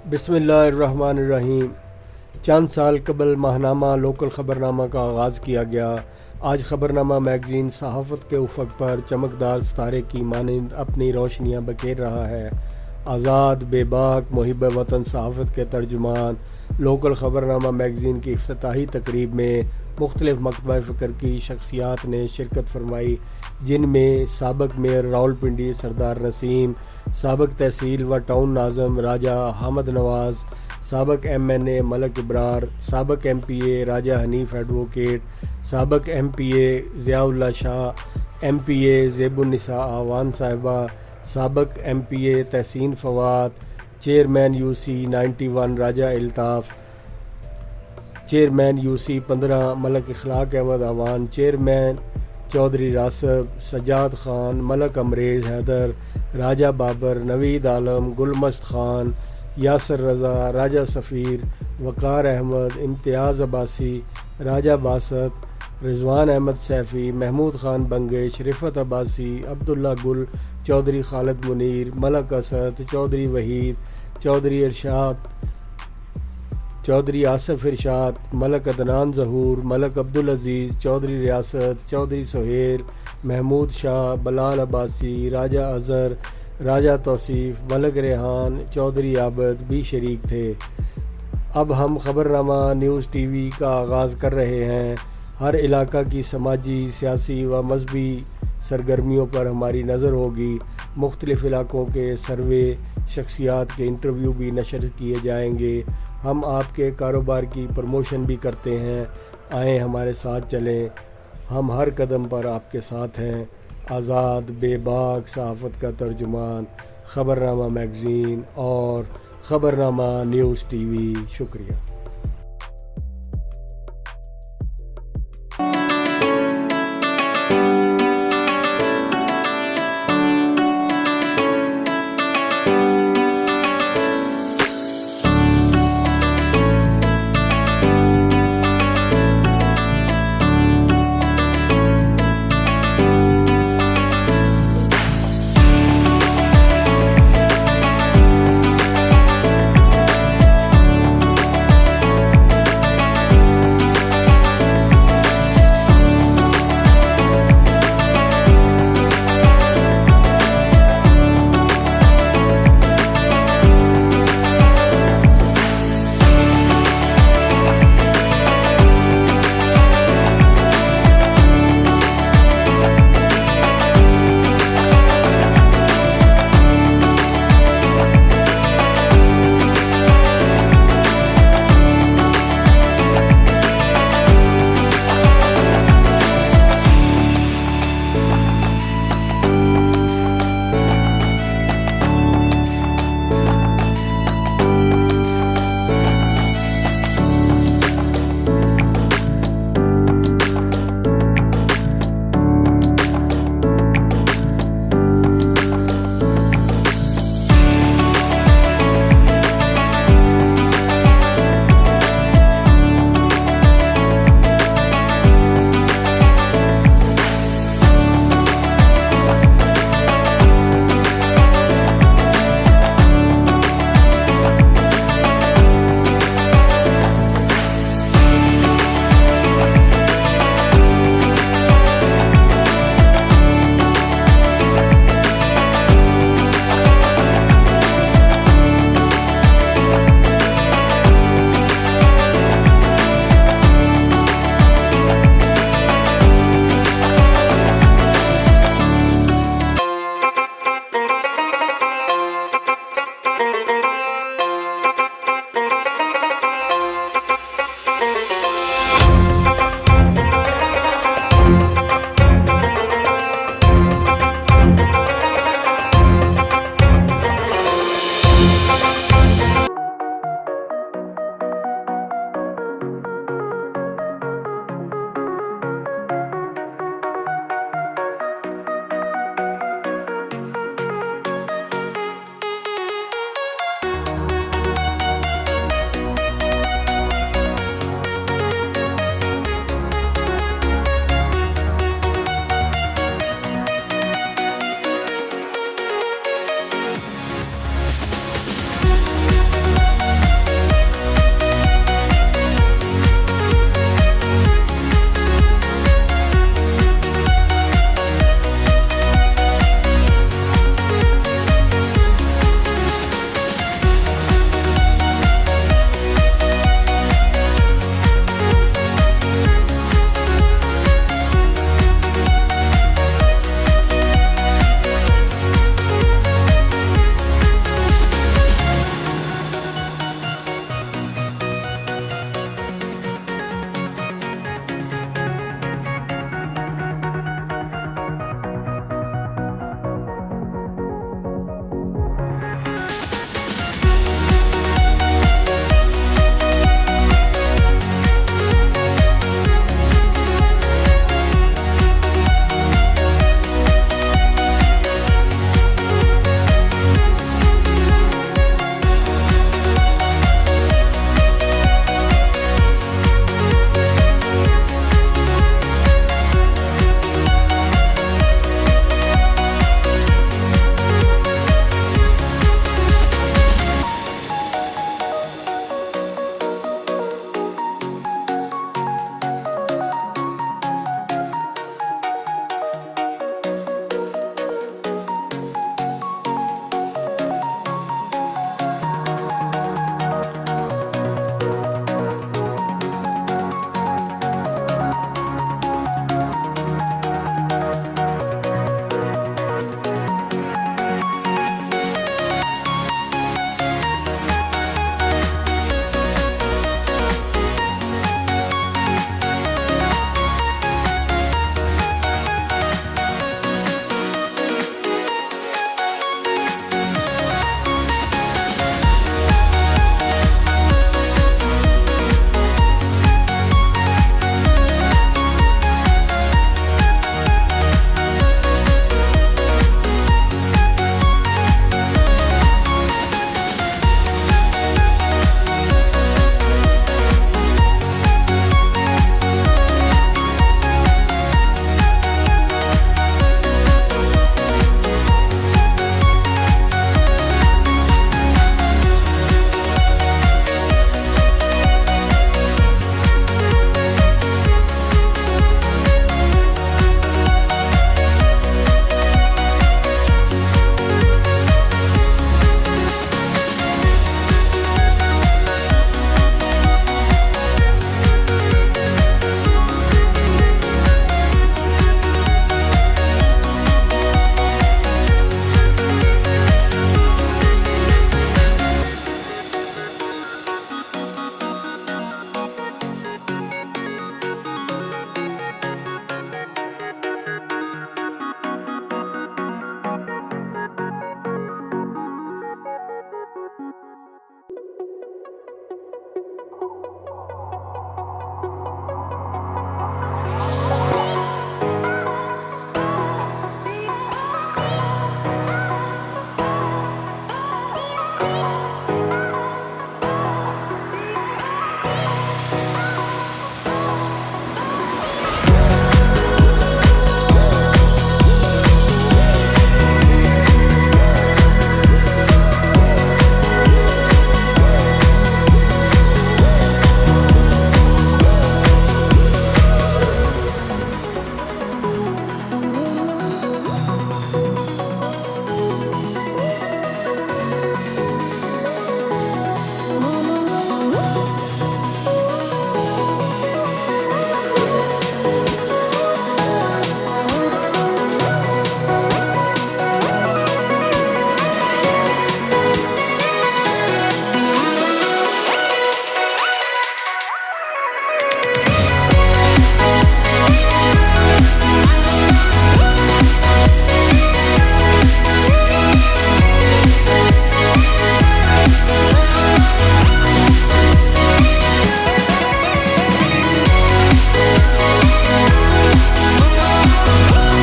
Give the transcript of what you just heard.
बिस्मिल्लाहिर्रहमानिर्रहीम। चंद साल कबल माहनामा लोकल ख़बरनामा का आगाज़ किया गया। आज ख़बरनामा मैगज़ीन सहाफ़त के उफ़क़ पर चमकदार सितारे की मानिंद अपनी रोशनियाँ बखेर रहा है। आज़ाद, बेबाक, मुहिब वतन सहाफ़त के तर्जुमान लोकल ख़बरनामा मैगज़ीन की इफ्तिताही तकरीब में मुख्तलिफ़ मकतबा फ़िक्र की शख्सियात ने शिरकत फरमाई, जिनमें साबिक़ मेयर रावलपिंडी सरदार नसीम, साबिक़ तहसील व टाउन नाज़म राजा हामद नवाज़, साबिक़ MNA मलक इब्रार, साबिक़ MPA राजा हनीफ एडवोकेट, साबिक़ MPA ज़ियाउल्लाह शाह, MPA ज़ेबुन्निसा आवान साहिबा, साबिक़ MPA Tehseen Fawad, chairman UC 91 Raja Altaf, chairman UC 15 Malik Ikhlaq Ahmed Awan, chairman Chaudhry Rasib, Sajjad Khan, Malik Amrez Haider, Raja Babar, Naveed Alam, Gulmast Khan, Yasir Raza, Raja Safeer, Waqar Ahmad, इम्तियाज़ अब्बासी, राजा बासत, रिजवान अहमद सैफ़ी, महमूद खान बंगश, रिफ़त अब्बासी, अब्दुल्ला गुल, चौधरी खालिद मुनीर, मलक असद, चौधरी वहीद, चौधरी इरशाद, चौधरी आसिफ इरशाद, मलक अदनान ज़हूर, मलक अब्दुल अज़ीज़, चौधरी रियासत, चौधरी सुहेल, महमूद शाह, बलाल अब्बासी, राजा अज़हर, राजा तौसीफ़, मलक रेहान, चौधरी आबद भी शरीक थे। अब हम ख़बरनामा न्यूज़ TV का आगाज़ कर रहे हैं। हर इलाका की समाजी, सियासी व मजहबी सरगर्मियों पर हमारी नज़र होगी। मुख्तलिफ़ इलाकों के सर्वे, शख्सियात के इंटरव्यू भी नशर किए जाएंगे। हम आपके कारोबार की प्रमोशन भी करते हैं। आएँ हमारे साथ चलें, हम हर कदम पर आपके साथ हैं। आज़ाद, बेबाक सहाफ़त का तर्जुमान ख़बरनामा मैगज़ीन और ख़बरनामा न्यूज़ TV। शुक्रिया। है।